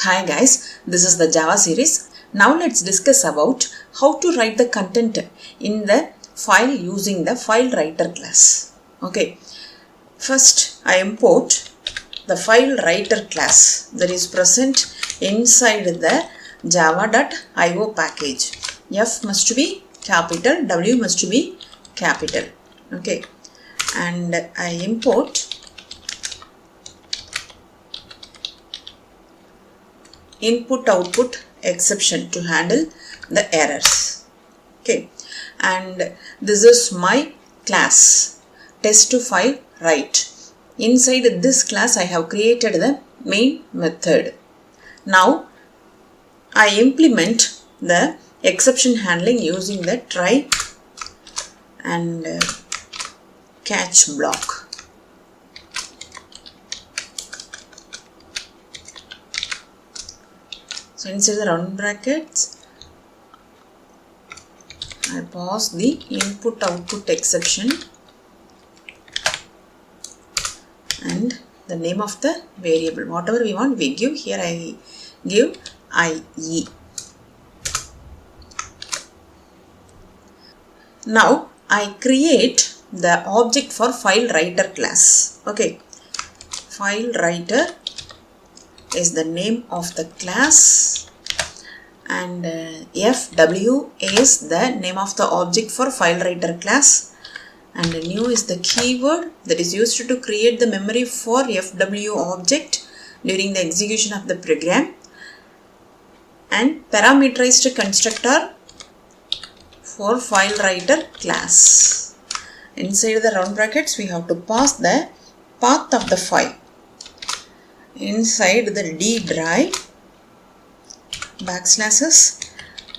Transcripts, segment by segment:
Hi guys, this is the Java series. Now let's discuss about how to write the content in the file using the FileWriter class. Okay, first I import the FileWriter class that is present inside the java.io package. F must be capital, W must be capital. Okay, and I import input output exception to handle the errors. Okay, and this is my class test2FileWrite. Inside this class I have created the main method. Now I implement the exception handling using the try and catch block. So inside the round brackets, I pass the input output exception and the name of the variable. Whatever we want, we give. Here I give IE. Now I create the object for FileWriter class. Okay, FileWriter is the name of the class and FW is the name of the object for FileWriter class, and new is the keyword that is used to create the memory for FW object during the execution of the program, and parameterized constructor for FileWriter class. Inside the round brackets we have to pass the path of the file. Inside the D drive backslashes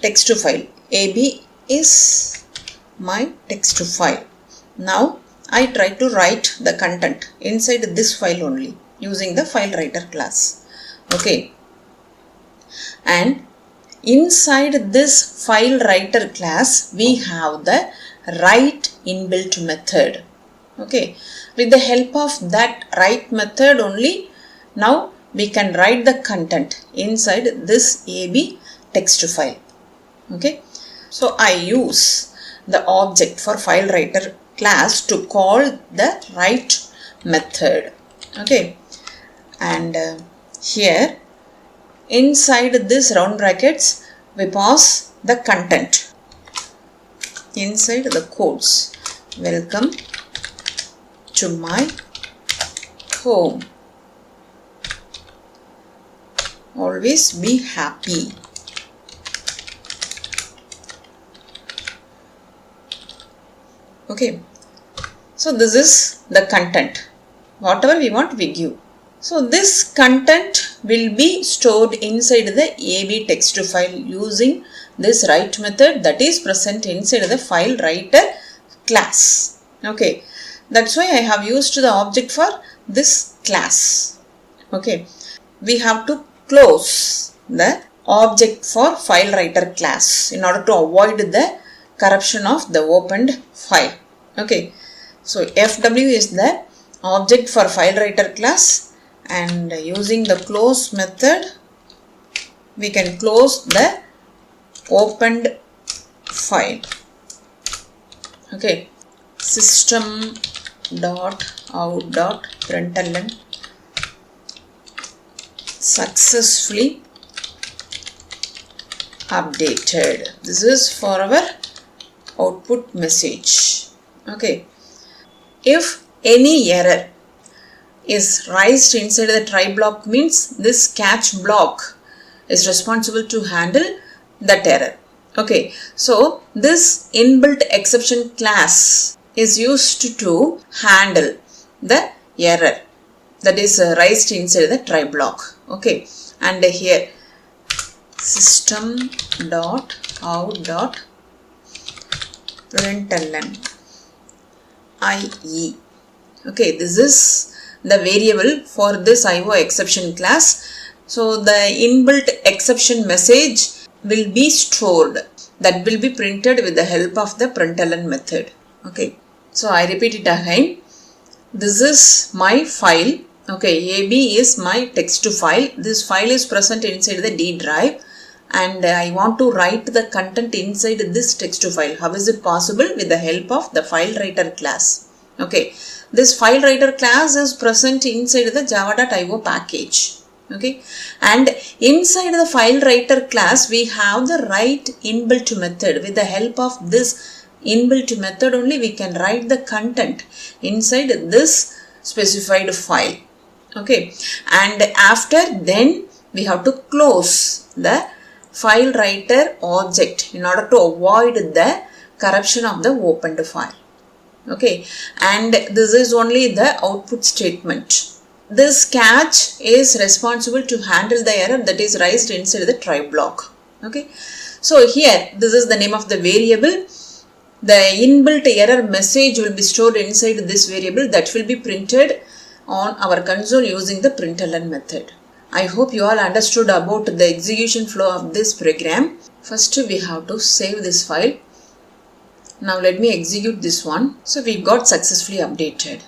text to file. AB is my text to file. Now I try to write the content inside this file only using the FileWriter class. Okay, and inside this FileWriter class we have the write inbuilt method. Okay, with the help of that write method only now we can write the content inside this AB text file. Okay, so I use the object for FileWriter class to call the write method. Okay, and here inside this round brackets we pass the content inside the quotes. Welcome to my home. Always be happy. Okay, so this is the content. Whatever we want we give. So this content will be stored inside the AB text file using this write method that is present inside the FileWriter class. Okay, that's why I have used the object for this class. Okay, we have to close the object for FileWriter class in order to avoid the corruption of the opened file. Okay, so FW is the object for FileWriter class, and using the close method we can close the opened file. Okay, system.out.println successfully updated. This is for our output message. Okay, if any error is raised inside the try block means this catch block is responsible to handle that error. Okay, so this inbuilt exception class is used to handle the error that is raised inside the try block. Okay, and here system.out.println IE. Okay, this is the variable for this IO exception class. So the inbuilt exception message will be stored, that will be printed with the help of the println method. Okay, so I repeat it again. This is my file. Okay, AB is my text file. This file is present inside the D drive and I want to write the content inside this text file. How is it possible? With the help of the FileWriter class. Okay, this FileWriter class is present inside the java.io package. Okay, and inside the FileWriter class we have the write inbuilt method. With the help of this inbuilt method only we can write the content inside this specified file. Okay, and after then we have to close the FileWriter object in order to avoid the corruption of the opened file. Okay, and this is only the output statement. This catch is responsible to handle the error that is raised inside the try block. Okay, so here this is the name of the variable. The inbuilt error message will be stored inside this variable that will be printed on our console using the println method. I hope you all understood about the execution flow of this program. First we have to save this file. Now let me execute this one. So we got successfully updated.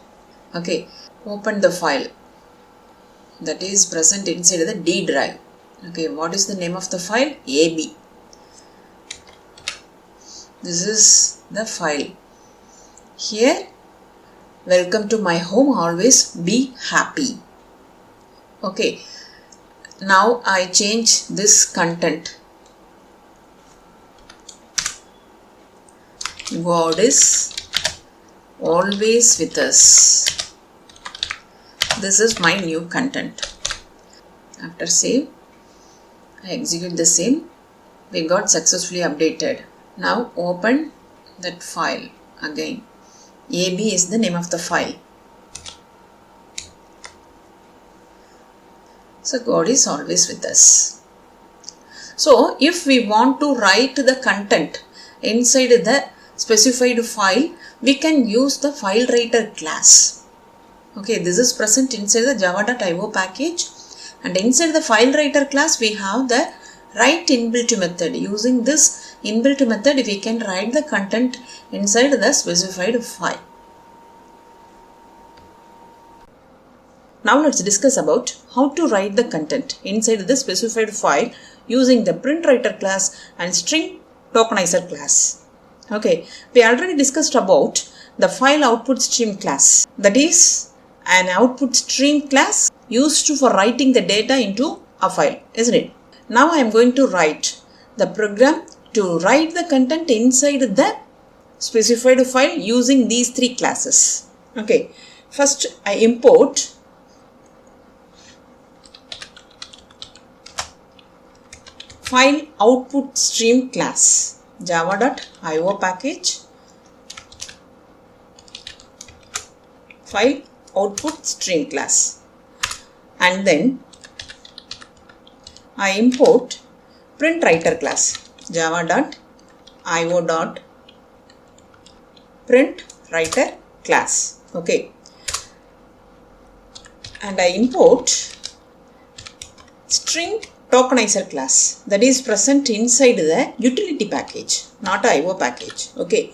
Okay, open the file that is present inside the D drive. Okay, what is the name of the file? AB. This is the file. Here, welcome to my home, always be happy. Okay, now I change this content. God is always with us. This is my new content. After save, I execute the same. We got successfully updated. Now open that file again. AB is the name of the file. So God is always with us. So if we want to write the content inside the specified file, we can use the FileWriter class. Okay, this is present inside the java.io package, and inside the FileWriter class we have the write inbuilt method. Using this inbuilt method we can write the content inside the specified file. Now let's discuss about how to write the content inside the specified file using the PrintWriter class and StringTokenizer class. Okay, we already discussed about the file OutputStream class. That is an OutputStream class used for writing the data into a file, isn't it? Now I am going to write the program to write the content inside the specified file using these three classes. Okay, first I import file OutputStream class, java.io package, file OutputStream class, and then I import PrintWriter class, java.io.PrintWriter class. Okay, and I import StringTokenizer class that is present inside the utility package, not IO package. Okay.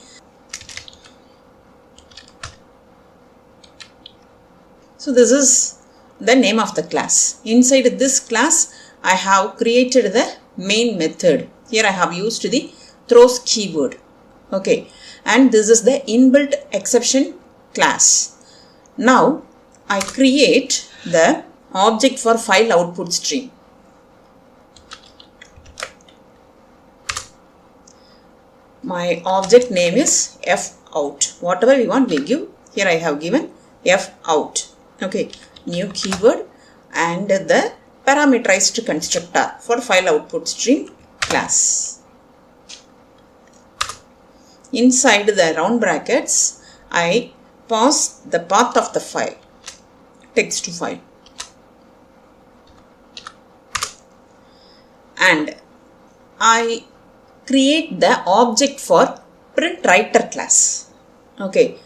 So this is the name of the class. Inside this class I have created the main method. Here I have used the throws keyword. Okay, and this is the inbuilt exception class. Now I create the object for file output stream. My object name is fout. Whatever we want we give. Here I have given fout. Okay, new keyword and the parameterized constructor for file output stream class. Inside the round brackets I pass the path of the file, text file, and I create the object for PrintWriter class. Okay,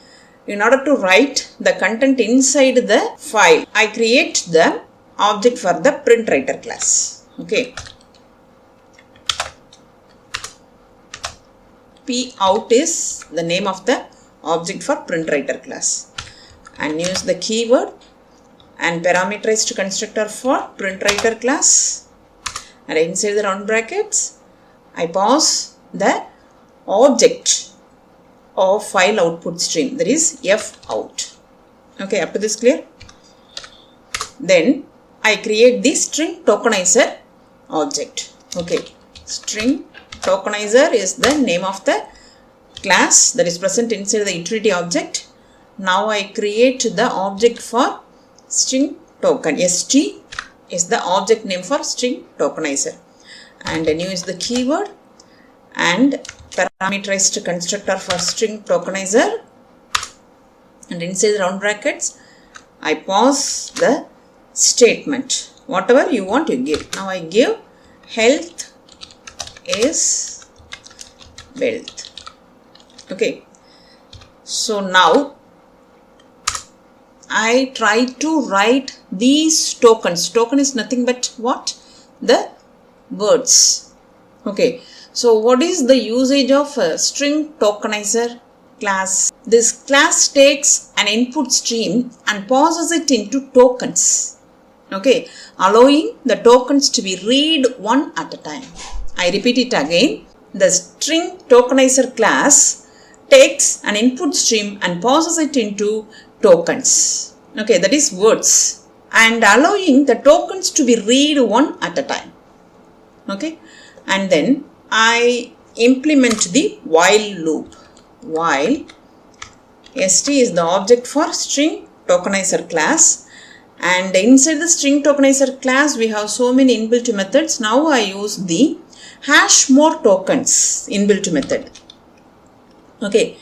in order to write the content inside the file, I create the object for the PrintWriter class. Okay, pout is the name of the object for PrintWriter class, and use the keyword and parameterized constructor for PrintWriter class, and inside the round brackets I pass the object of file output stream, that is F out. Okay, up to this clear? Then I create the StringTokenizer object. Okay, StringTokenizer is the name of the class that is present inside the utility object. Now I create the object for string token. St is the object name for StringTokenizer, and new is the keyword and parameterized constructor for StringTokenizer, and inside the round brackets I pass the statement. Whatever you want you give. Now I give health is wealth. Okay, so now I try to write these tokens. Token is nothing but what? The words. Okay, so what is the usage of a StringTokenizer class? This class takes an input stream and passes it into tokens. Okay, allowing the tokens to be read one at a time. I repeat it again. The StringTokenizer class takes an input stream and passes it into tokens. Okay, that is words, and allowing the tokens to be read one at a time. Okay, and then I implement the while loop. While st is the object for StringTokenizer class, and inside the StringTokenizer class we have so many inbuilt methods. Now I use the hash more tokens inbuilt method. Okay,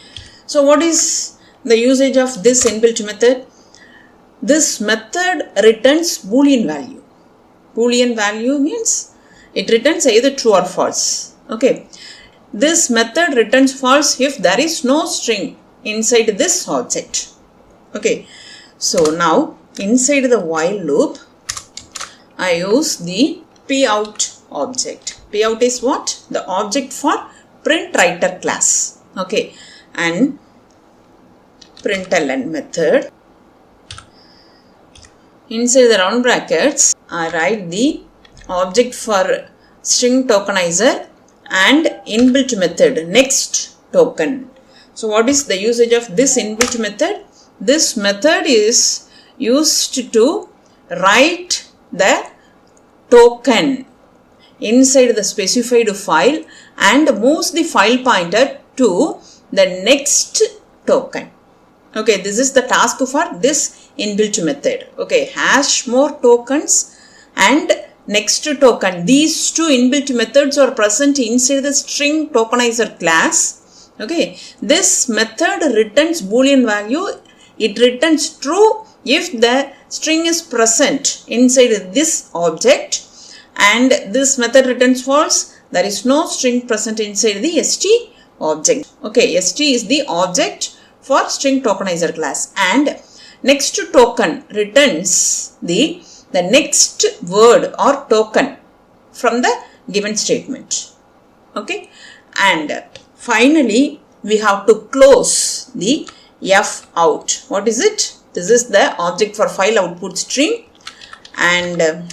so what is the usage of this inbuilt method? This method returns boolean value. Boolean value means it returns either true or false. Okay, this method returns false if there is no string inside this object. Okay, so now inside the while loop I use the pout object. Pout is what? The object for PrintWriter class. Okay, and println method. Inside the round brackets I write the object for StringTokenizer and inbuilt method next token. So what is the usage of this inbuilt method? This method is used to write the token inside the specified file and moves the file pointer to the next token. Okay, this is the task for this inbuilt method. Okay, hash more tokens and next token. These two inbuilt methods are present inside the StringTokenizer class. Okay, this method returns boolean value. It returns true if the string is present inside this object, and this method returns false. There is no string present inside the st object. Okay, st is the object for StringTokenizer class, and next token returns the next word or token from the given statement. Okay, and finally we have to close the f out. What is it? This is the object for file output stream, and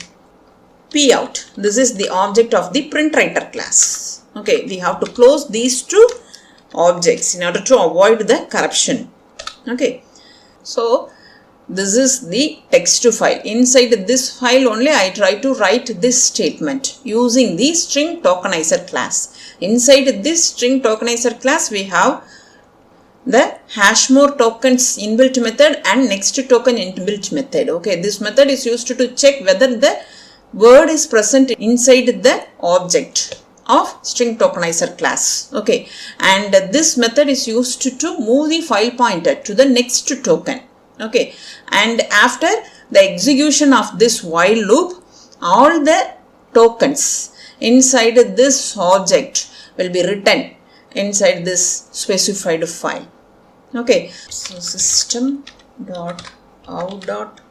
p out. This is the object of the PrintWriter class. Okay, we have to close these two objects in order to avoid the corruption. Okay, so this is the text file. Inside this file only I try to write this statement using the StringTokenizer class. Inside this StringTokenizer class we have the hash more tokens inbuilt method and next token inbuilt method. Okay, this method is used to check whether the word is present inside the object of StringTokenizer class. Okay, and this method is used to move the file pointer to the next token. Okay, and after the execution of this while loop, all the tokens inside this object will be written inside this specified file. Okay, so system dot out dot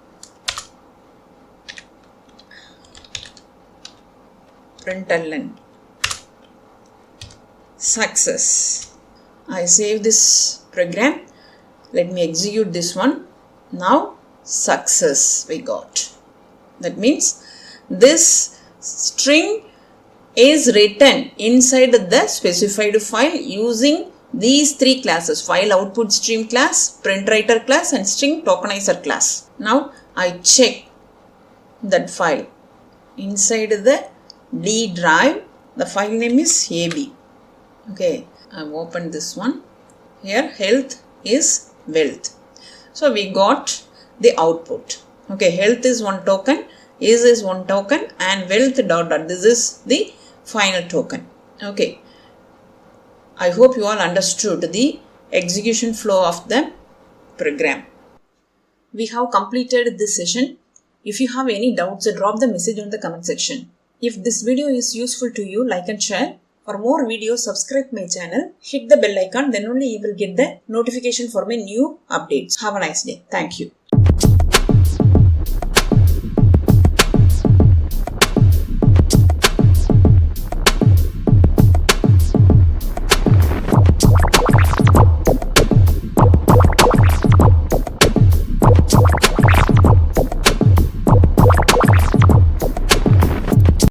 println success. I save this program. Let me execute this one. Now success we got. That means this string is written inside the specified file using these three classes: file OutputStream class, PrintWriter class, and StringTokenizer class. Now I check that file inside the D drive. The file name is AB. Okay, I've opened this one. Here health is wealth. So we got the output. Okay, health is one token, is one token, and wealth dot dot. This is the final token. Okay, I hope you all understood the execution flow of the program. We have completed this session. If you have any doubts, drop the message on the comment section. If this video is useful to you, like and share. For more videos, subscribe my channel, hit the bell icon, then only you will get the notification for my new updates. Have a nice day. Thank you.